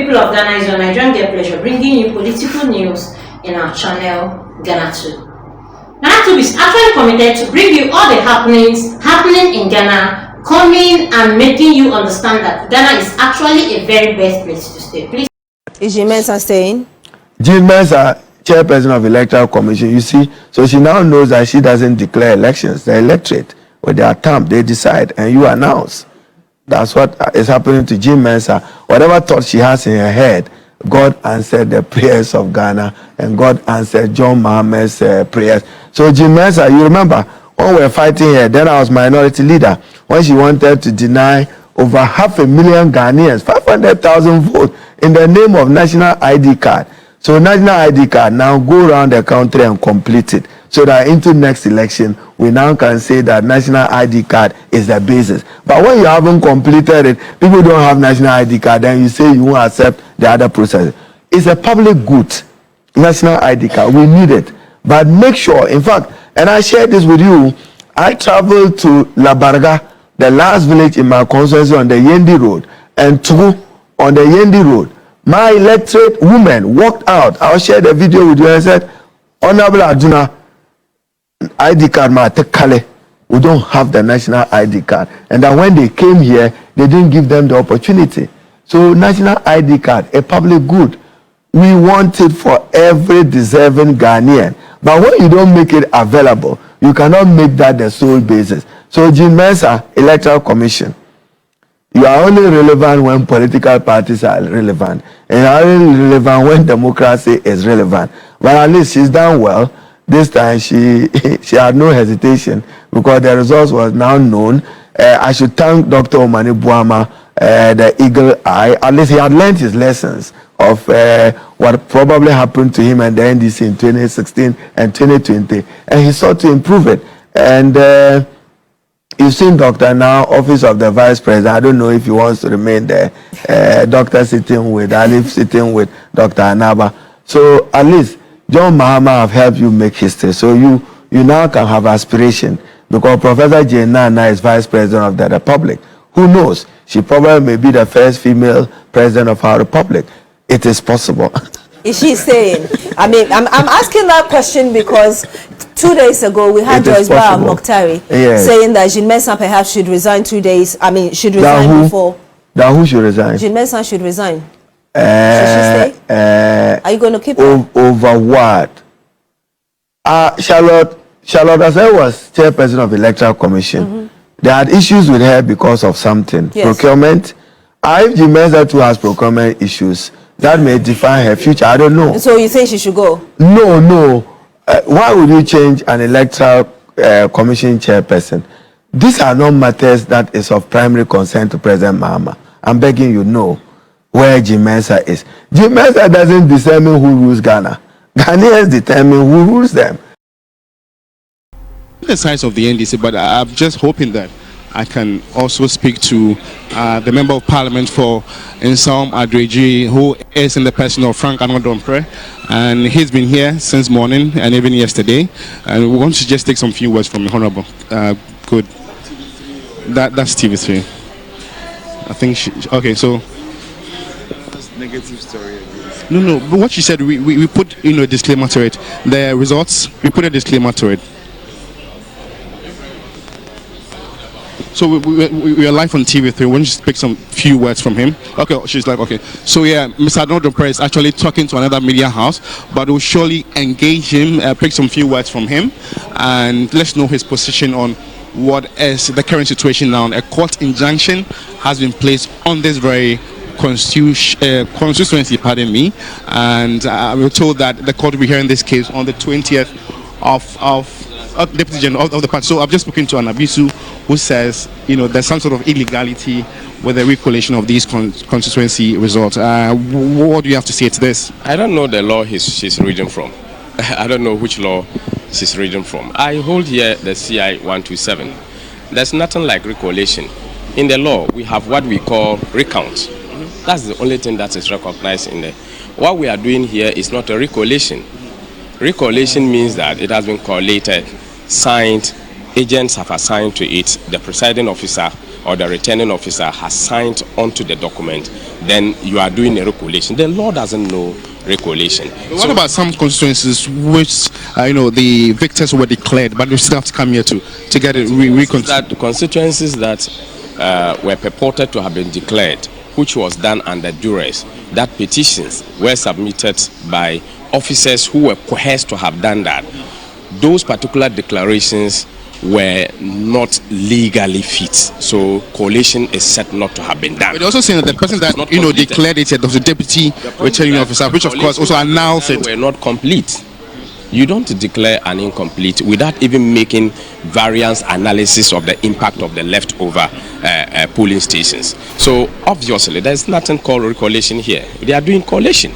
people of Ghana, it's your Nigerian Get Pleasure bringing you political news in our channel, Ghanatube. Ghanatube is actually committed to bring you all the happenings happening in Ghana, coming and making you understand that Ghana is actually a very best place to stay. Please. Is Jean Mensa staying? Jean Mensa, chairperson of Electoral Commission, you see, so she now knows that she doesn't declare elections. The electorate, with their term, they decide and you announce. That's what is happening to Jean Mensa. Whatever thought she has in her head, God answered the prayers of Ghana and God answered John Mohammed's prayers. So Jean Mensa, you remember, when we were fighting here, then I was minority leader, when she wanted to deny over 500,000 Ghanaians, 500,000 votes in the name of national ID card. So national ID card now go around the country and complete it. So that into next election, we now can say that national ID card is the basis. But when you haven't completed it, people don't have national ID card, then you say you won't accept the other process. It's a public good, national ID card. We need it. But make sure, in fact, and I shared this with you, I traveled to La Barga, the last village in my constituency on the Yendi Road, and Tugu on the Yendi Road. My electorate woman walked out. I'll share the video with you and said, Honorable Haruna, ID card ma tekale. We don't have the national ID card. And that when they came here, they didn't give them the opportunity. So national ID card, a public good. We want it for every deserving Ghanaian. But when you don't make it available, you cannot make that the sole basis. So Jean Mensa, Electoral Commission, you are only relevant when political parties are relevant. And you are only relevant when democracy is relevant. But at least she's done well. This time she had no hesitation because the results was now known. I should thank Dr. Omani Buama, the eagle eye. At least he had learned his lessons of what probably happened to him and the NDC in 2016 and 2020. And he sought to improve it. And you've seen Doctor now, Office of the Vice President. I don't know if he wants to remain there. Doctor sitting with Alif, sitting with Dr. Anaba. So at least John Mahama have helped you make history. So you now can have aspiration because Professor Jane Nana is Vice President of the Republic. Who knows? She probably may be the first female president of our republic. It is possible. Is she saying? I mean, I'm asking that question because 2 days ago we had Joyce Bar Mokhtari saying that Jean Mensa perhaps should resign 2 days. I mean, should resign before. That who should resign? Jean Mensa should resign. Should she stay? Are you going to keep her? Over what? Charlotte Asai was chairperson of Electoral Commission. They had issues with her because of something. Yes. Procurement. If Jean Mensa too has procurement issues, that may define her future. I don't know. So you think she should go? No. Why would you change an Electoral Commission chairperson? These are not matters that is of primary concern to President Mahama. I'm begging you, know where Jean Mensa is. Jean Mensa doesn't determine who rules Ghana. Ghanaians determine who rules them. The size of the NDC, but I'm just hoping that I can also speak to the Member of Parliament for Nsawam Adreji, who is in the person of Frank Anodompre, and he's been here since morning and even yesterday. And we want to just take some few words from the Honourable. Good. That's TV3. I think okay, so negative story. No, but what she said, we put a disclaimer to it. The results, we put a disclaimer to it. So we are live on TV3. We'll just pick some few words from him. Okay, she's like, okay. So yeah, Mr. Anodompre is actually talking to another media house, but we'll surely engage him, pick some few words from him, and let's know his position on what is the current situation now. A court injunction has been placed on this very constituency, pardon me, and we're told that the court will be hearing this case on the 20th of Deputy General of the party. So I've just spoken to an Iddrisu who says, there's some sort of illegality with the recollation of these constituency results. What do you have to say to this? I don't know the law she's reading from. I don't know which law she's reading from. I hold here the CI 127. There's nothing like recollation. In the law, we have what we call recount. That's the only thing that is recognized in there. What we are doing here is not a recollation. Recollation means that it has been collated, signed, agents have assigned to it, the presiding officer or the returning officer has signed onto the document, then you are doing a recollection. The law doesn't know recollection. What about some constituencies which the victors were declared, but we still have to come here to get it reconstructed? Constituencies that were purported to have been declared, which was done under duress, that petitions were submitted by officers who were coerced to have done that. Those particular declarations were not legally fit, so coalition is set not to have been done. But also saying that the person that declared it was a deputy returning officer, which of course also announced it. Were not complete. You don't declare an incomplete without even making variance analysis of the impact of the leftover polling stations. So obviously there is nothing called recoalition here. They are doing coalition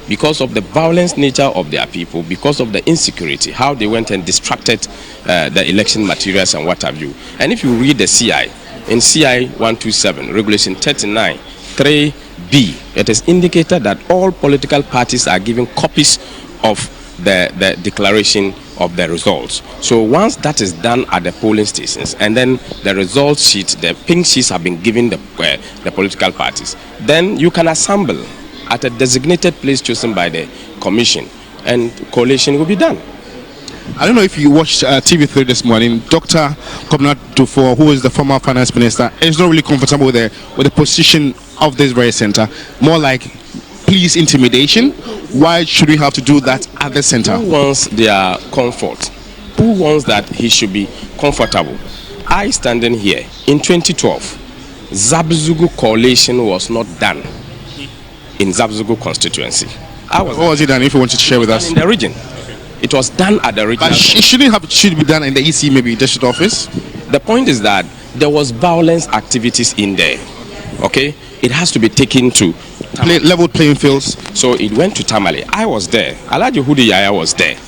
because of the violence nature of their people, because of the insecurity, how they went and distracted the election materials and what have you. And if you read the CI, in CI 127, Regulation 39, 3B, it is indicated that all political parties are given copies of the declaration of the results. So once that is done at the polling stations, and then the result sheet, the pink sheets have been given the political parties, then you can assemble at a designated place chosen by the commission, and coalition will be done. I don't know if you watched TV3 this morning. Dr. Ghanatube, who is the former finance minister, is not really comfortable with the position of this very center. More like police intimidation. Why should we have to do that at the center? Who wants their comfort? Who wants that he should be comfortable? I standing here in 2012, Zabzugu coalition was not done in Zabzugu constituency. What was it done, if you want to share with us? In the region. It was done at the region. But it should be done in the EC, maybe district office? The point is that there was violence activities in there. Okay? It has to be taken to level playing fields. So it went to Tamale. I was there. Alhaji Hudu Yaya was there.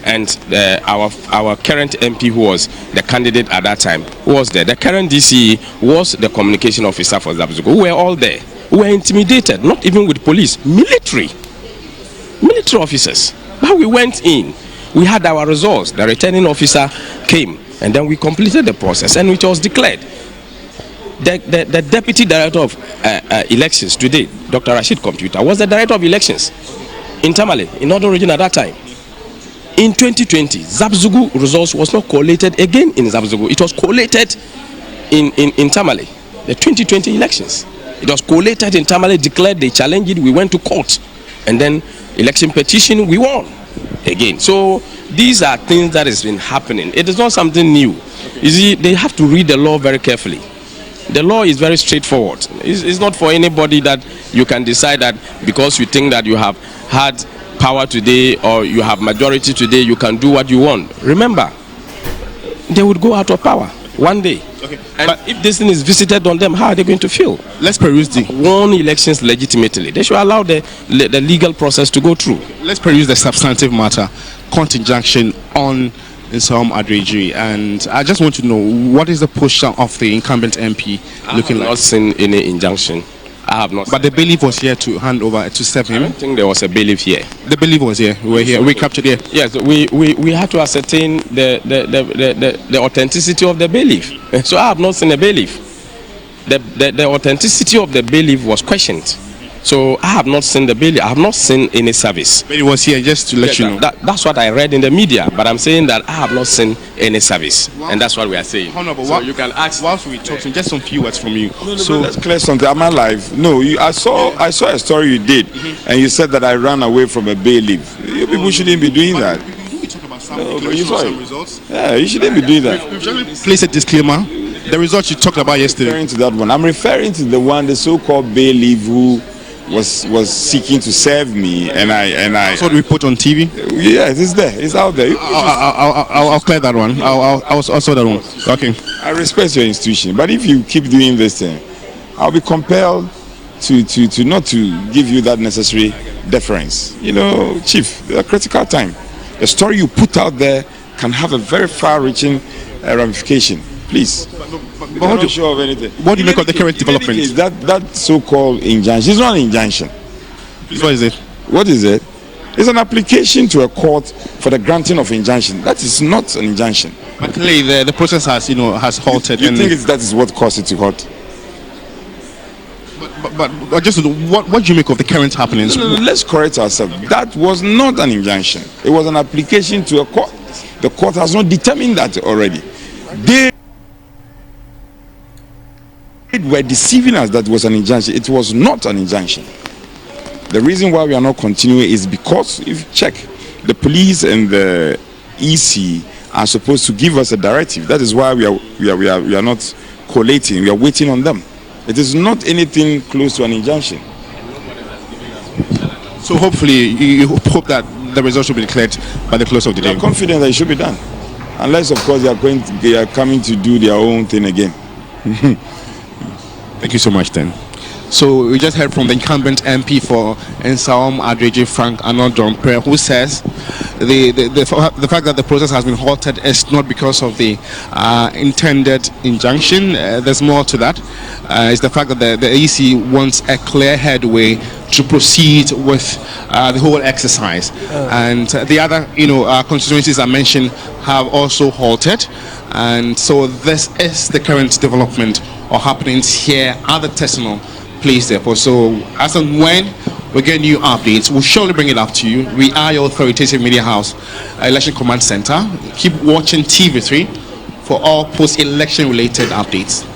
And our current MP, who was the candidate at that time, was there. The current DCE was the communication officer for Zabzugo. We were all there. We were intimidated, not even with police, military officers. But we went in. We had our results. The returning officer came, and then we completed the process, and it was declared. The deputy director of elections today, Dr. Rashid Computer, was the director of elections in Tamale, in Northern region at that time. In 2020, Zabzugu results was not collated again in Zabzugu. It was collated in Tamale, the 2020 elections. It was collated in Tamale, declared, they challenged it, we went to court. And then election petition, we won again. So these are things that has been happening. It is not something new. You see, they have to read the law very carefully. The law is very straightforward. It's not for anybody that you can decide that because you think that you have had power today or you have majority today, you can do what you want. Remember, they would go out of power one day. Okay. And but if this thing is visited on them, how are they going to feel? Let's peruse won elections legitimately. They should allow the legal process to go through. Let's peruse the substantive matter, court injunction on Nsom Adreji, and I just want to know, what is the position of the incumbent MP looking like? I have not seen any injunction. I have not. But the bailiff was here to hand over to serve him. I don't think there was a bailiff here. The bailiff was here. We were here. We captured here. Yes, we had to ascertain the authenticity of the bailiff. So I have not seen a bailiff. The authenticity of the bailiff was questioned. So I have not seen the bailiff. I have not seen any service. But he was here just to let you know. That's what I read in the media. But I'm saying that I have not seen any service, and that's what we are saying. Honorable, so you can ask. Whilst we talk, just some few words from you. So let's clear something. Am I live? No, I saw a story you did, and you said that I ran away from a bailiff. You people shouldn't be doing that. But you saw results. Yeah, you shouldn't be doing that. Please a disclaimer. The results you talked about yesterday. I'm referring to that one. I'm referring to the so-called bailiff who was seeking to serve me, and I. That's what we put on TV. Yeah, it's there. It's out there. I'll clear that one. I'll saw that one. Okay. I respect your institution, but if you keep doing this thing, I'll be compelled to not to give you that necessary deference. You know, Chief, a critical time. The story you put out there can have a very far-reaching ramification. Please. But what do you sure of anything? What do you make of the current development? That so-called injunction. It's not an injunction. What is it? What is it? It's an application to a court for the granting of injunction. That is not an injunction. But clearly, the process has, has halted. You think that is what caused it to halt? But just what do you make of the current happenings? No, let's correct ourselves. That was not an injunction. It was an application to a court. The court has not determined that already. They were deceiving us that it was an injunction. It was not an injunction. The reason why we are not continuing is because, if you check, the police and the EC are supposed to give us a directive. That is why we are not collating. We are waiting on them. It is not anything close to an injunction. So hopefully, you hope that the results will be declared by the close of the day. We are confident that it should be done, unless, of course, they are coming to do their own thing again. Thank you so much, then. So we just heard from the incumbent MP for Nsaom Adreji, Frank Anodonpre, who says the fact that the process has been halted is not because of the intended injunction. There's more to that. It's the fact that the EC wants a clear headway to proceed with the whole exercise. And the other, constituencies I mentioned have also halted. And so this is the current development or happenings here at the Tesino Place Depot. So as and when we get new updates, we'll surely bring it up to you. We are your authoritative media house, Election Command Center. Keep watching TV3 for all post-election related updates.